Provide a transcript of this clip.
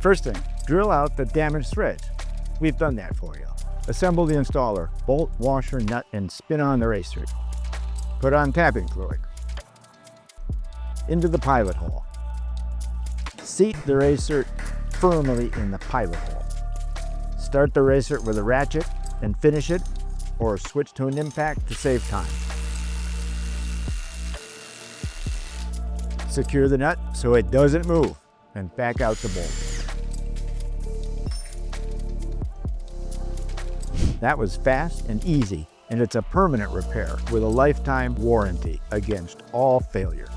First thing, drill out the damaged threads. We've done that for you. Assemble the installer, bolt, washer, nut, and spin on the racer. Put on tapping fluid. Into the pilot hole. Seat the racer firmly in the pilot hole. Start the racer with a ratchet and finish it, or switch to an impact to save time. Secure the nut so it doesn't move, and back out the bolt. That was fast and easy, and it's a permanent repair with a lifetime warranty against all failure.